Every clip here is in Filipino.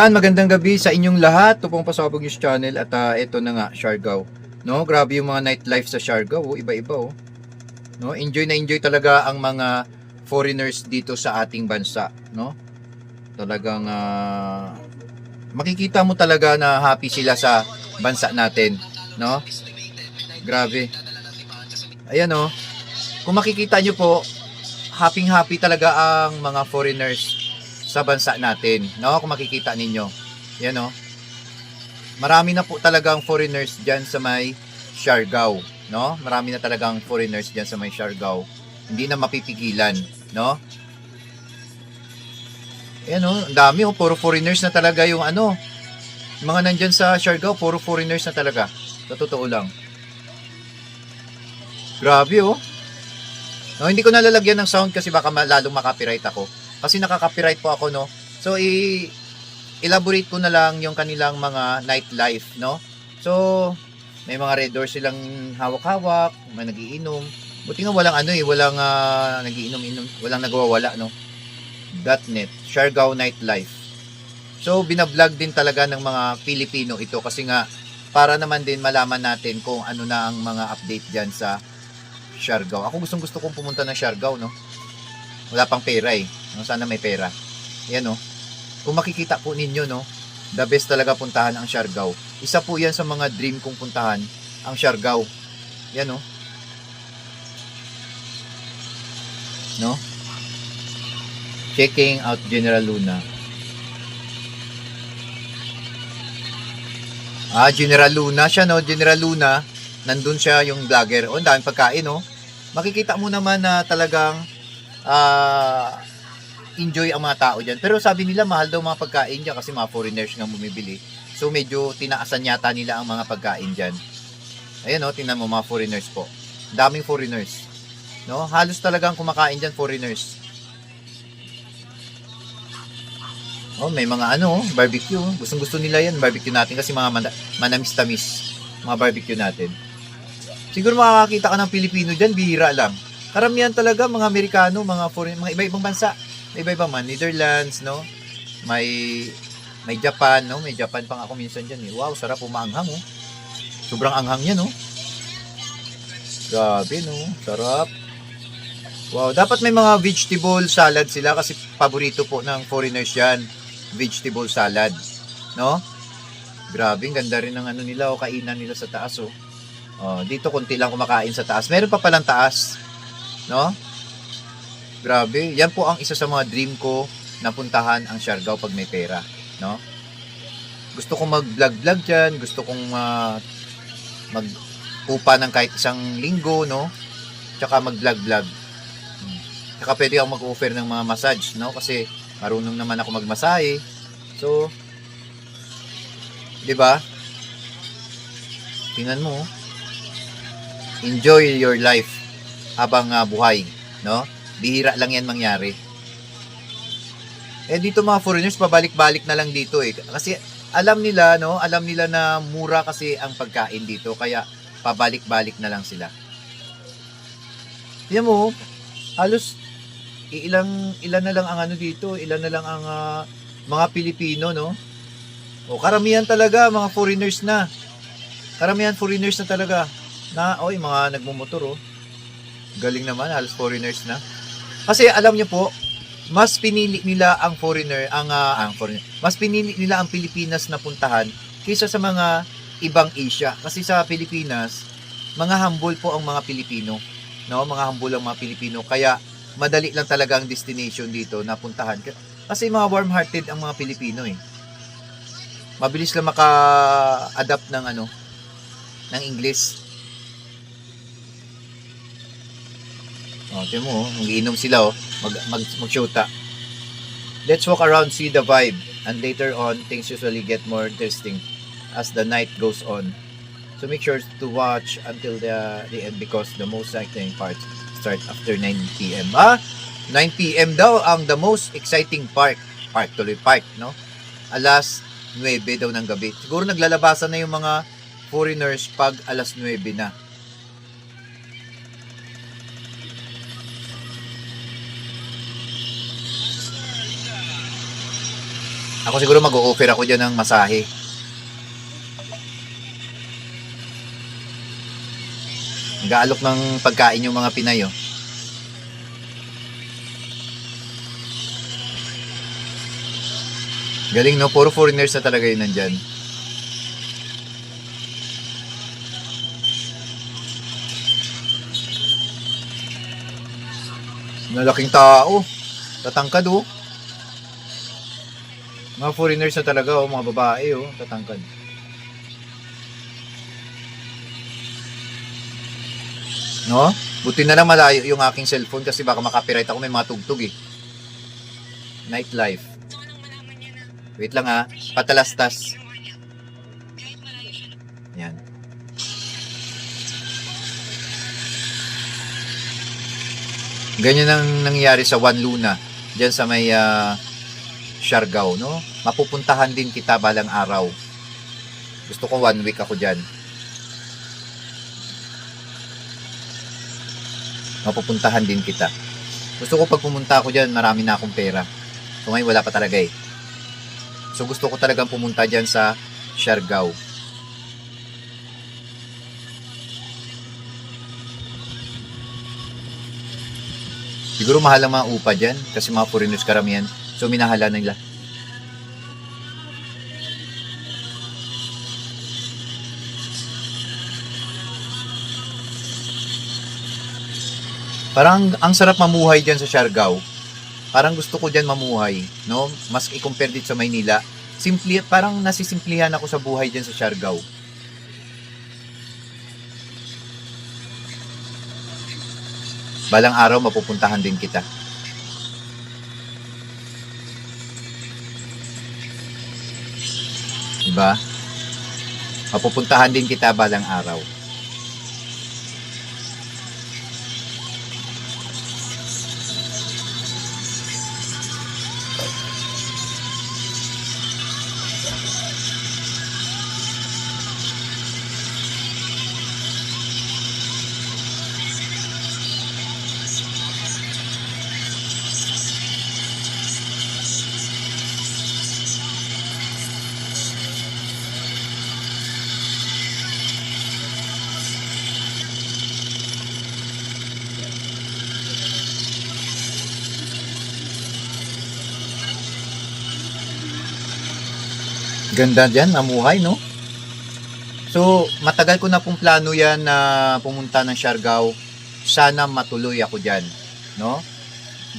Magandang gabi sa inyong lahat. Ito pong Pasabog News Channel at ito na nga, Siargao. No, grabe yung mga nightlife sa Siargao, iba-iba oh. No, enjoy na enjoy talaga ang mga foreigners dito sa ating bansa, no? Talagang makikita mo talaga na happy sila sa bansa natin, no? Grabe. Ayan oh. Kung makikita nyo po, happy talaga ang mga foreigners sa bansa natin, no? Kung makikita ninyo. Yan oh. Marami na po talagang foreigners diyan sa may Siargao, no? Marami na talagang foreigners diyan sa may Siargao. Hindi na mapipigilan, no? Ayan oh, ang dami oh, puro foreigners na talaga yung ano. Mga nandiyan sa Siargao, puro foreigners na talaga. Sa totoo lang. Grabe oh. No, hindi ko nalalagyan ng sound kasi baka lalong makapiright ako. Kasi nakaka-copyright po ako, no? So, elaborate ko na lang yung kanilang mga nightlife, no? So, may mga red doors silang hawak-hawak, may nagiinom. Buti nga walang walang nagiinom-inom, walang nagwawala, no? .net, Siargao Nightlife. So, binablog din talaga ng mga Pilipino ito kasi nga, para naman din malaman natin kung ano na ang mga update dyan sa Siargao. Ako gusto kong pumunta ng Siargao, no? Wala pang pera eh. No? Sana may pera. Yan, no? Kung makikita po ninyo, no? The best talaga puntahan ang Siargao. Isa po yan sa mga dream kong puntahan, ang Siargao. Yan, no? No? Checking out General Luna. General Luna siya, no? General Luna. Nandun siya yung vlogger. O, ang daming pagkain, no? Makikita mo naman na talagang enjoy ang mga tao dyan. Pero sabi nila, mahal daw mga pagkain dyan kasi mga foreigners nga bumibili. So, medyo tinaasan yata nila ang mga pagkain dyan. Ayan, no? Tingnan mo, mga foreigners po. Daming foreigners. No? Halos talagang kumakain dyan, foreigners. Oh, may mga barbecue. Gustong-gusto nila yan, barbecue natin kasi mga manamis-tamis. Mga barbecue natin. Siguro makakakita ka ng Pilipino dyan, bihira lang. Karamihan talaga mga Amerikano, mga foreign, mga iba-ibang bansa. May iba-ibang man, Netherlands, no? May Japan, no? May Japan pang ako minsan dyan, eh. Wow, sarap, umaanghang, oh. Sobrang anghang yan, oh. Grabe, no? Sarap. Wow, dapat may mga vegetable salad sila kasi paborito po ng foreigners yan. Vegetable salad, no? Grabe, ganda rin ng nila, o kainan nila sa taas, oh. Dito konti lang kumakain sa taas. Meron pa palang taas, no? Grabe, yan po ang isa sa mga dream ko na puntahan ang Siargao pag may pera, no? Gusto kong mag-vlog dyan, gusto kong mag-upa ng kahit isang linggo, no? Tsaka mag-vlog. Tsaka pwede akong mag-offer ng mga massage, no? Kasi marunong naman ako magmasahe. So, di ba? Tingnan mo, enjoy your life habang buhay, no? Bihira lang yan mangyari. Dito mga foreigners, pabalik-balik na lang dito eh. Kasi alam nila, no? Alam nila na mura kasi ang pagkain dito, kaya pabalik-balik na lang sila. Tingnan mo, halos ilan na lang ang dito, ilan na lang ang mga Pilipino, no? O karamihan talaga mga foreigners na. Karamihan foreigners na talaga. Mga nagmumotor, oh. Galing naman, halos foreigners na. Kasi alam niyo po, mas pinili nila ang mas pinili nila ang Pilipinas na puntahan kaysa sa mga ibang Asia. Kasi sa Pilipinas, mga humble po ang mga Pilipino, no? Mga humble ang mga Pilipino, kaya madali lang talaga ang destination dito na puntahan. Kasi mga warm-hearted ang mga Pilipino, eh. Mabilis lang maka-adapt ng ng English. Tiyan mo, mag-iinom sila, mag-shota. Let's walk around, see the vibe, and later on, things usually get more interesting as the night goes on. So make sure to watch until the end because the most exciting parts start after 9 p.m. 9 p.m. daw ang the most exciting park, no? Alas 9 daw ng gabi. Siguro naglalabasan na yung mga foreigners pag alas 9 na. Ako siguro mag-o-offer ako dyan ng masahe. Nag-aalok ng pagkain yung mga Pinay, oh. Galing, no? Puro foreigners na talaga yun nandyan. Nalaking tao. Tatangkad, oh. Mga foreigners na talaga, oh. Mga babae, oh. Tatangkad. No? Buti na lang malayo yung aking cellphone kasi baka makapiright ako, may mga tugtog eh. Nightlife. Wait lang ha. Patalastas. Yan. Ganyan ang nangyayari sa One Luna. Diyan sa may Siargao, no? Mapupuntahan din kita balang araw. Gusto ko 1 week ako dyan. Mapupuntahan din kita. Gusto ko pag pumunta ako dyan, marami na akong pera. So ngayon wala pa talaga eh. So gusto ko talagang pumunta dyan sa Siargao. Siguro mahal ang mga upa dyan kasi mga foreigners karamihan. So minahala nila. Parang ang sarap mamuhay dyan sa Siargao. Parang gusto ko dyan mamuhay, no? Mas i-compare dito sa Maynila. Simple, parang nasisimplihan ako sa buhay dyan sa Siargao. Balang araw mapupuntahan din kita. Diba? Mapupuntahan din kita balang araw. Ganda dyan, mamuhay, no? So, matagal ko na pong plano yan na pumunta ng Siargao. Sana matuloy ako dyan, no?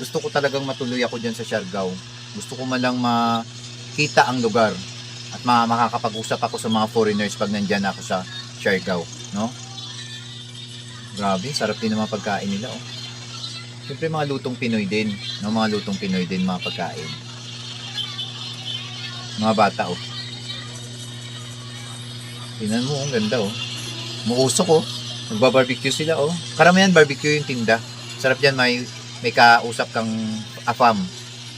Gusto ko talagang matuloy ako dyan sa Siargao. Gusto ko man lang makita ang lugar at makakapag-usap ako sa mga foreigners pag nandyan ako sa Siargao, no? Grabe, sarap din ng mga pagkain nila, oh. Siyempre mga lutong Pinoy din, no? Mga lutong Pinoy din mga pagkain. Mga bata, oh. Tingnan mo, ang ganda, oh. Muusok, oh. Nagbabarbecue sila, oh. Karamihan barbecue yung tinda. Sarap dyan, may kausap kang afam.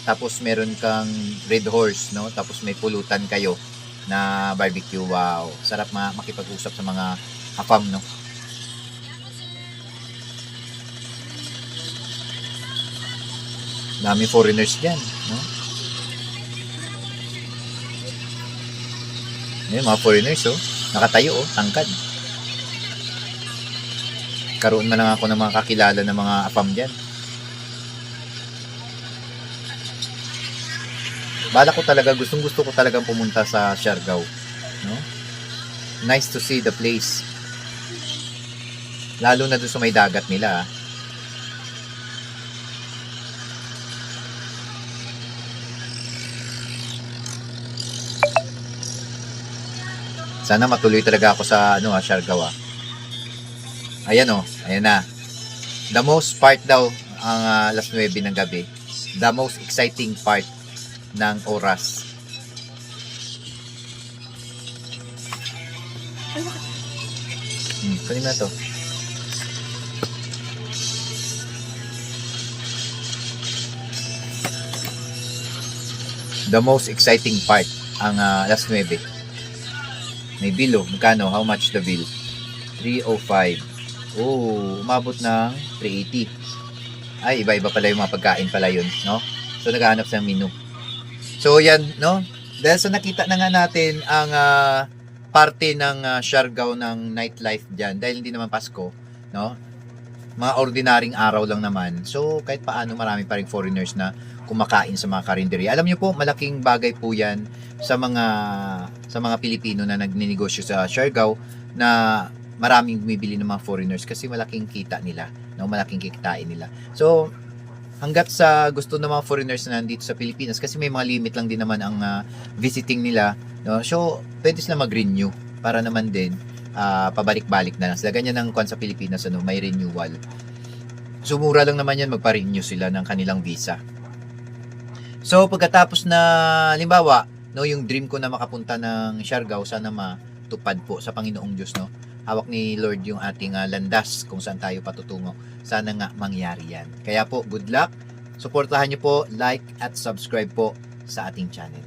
Tapos meron kang red horse, no? Tapos may pulutan kayo na barbecue. Wow. Sarap makipag-usap sa mga afam, no? Dami foreigners dyan, no? Ayan, mga foreigners, oh. Nakatayo, oh, tangkad. Karoon na lang ako ng mga kakilala ng mga afam dyan. Bala ko talaga, gusto ko talagang pumunta sa Siargao, no? Nice to see the place. Lalo na doon sa may dagat nila, ah. Sana matuloy talaga ako sa Siargao. Ayan, oh, ayan na. The most part daw ang alas 9 ng gabi. The most exciting part ng oras. Kunin na to. The most exciting part ang alas 9. May bill, oh. Magkano? How much the bill? 305. Oh, umabot ng 380. Ay, iba-iba pala yung mga pagkain pala yun, no? So, naghahanap sa menu. So, yan, no? Dahil sa nakita na nga natin ang parte ng Siargao ng nightlife dyan, dahil hindi naman Pasko, no? Mga ordinaryong araw lang naman. So, kahit paano marami pa rin foreigners na kumakain sa mga karinderya. Alam niyo po, malaking bagay po yan sa mga Pilipino na nagninegosyo sa Siargao na maraming bumibili ng mga foreigners kasi malaking kita nila, no? Malaking kikitain nila. So, hanggat sa gusto ng mga foreigners na nandito sa Pilipinas kasi may mga limit lang din naman ang visiting nila, no? So pwede sila mag-renew para naman din pabalik-balik na lang sila. Ganyan ang kwan sa Pilipinas, ano, may renewal. So mura lang naman yan, magpa-renew sila ng kanilang visa. So pagkatapos na halimbawa, no, yung dream ko na makapunta ng Siargao, sana matupad po sa Panginoong Diyos, no. Hawak ni Lord yung ating landas kung saan tayo patutungo. Sana nga mangyari yan. Kaya po, good luck. Suportahan niyo po, like at subscribe po sa ating channel.